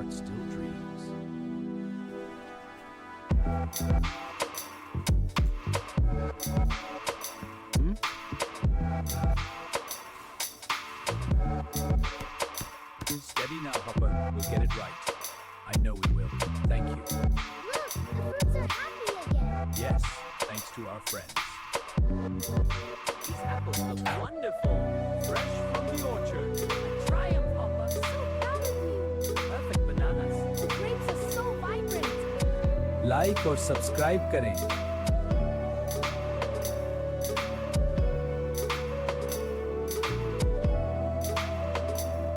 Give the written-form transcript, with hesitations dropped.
heart still dreams. Steady now, Hopper. We'll get it right. I know we will. Thank you. Look, the fruits are happy again. Yes, thanks to our friends. These apples look wonderful. Fresh from the orchard. Triumph, Hopper. So proud of you. Perfect bananas. The grapes are so vibrant. Like और subscribe करें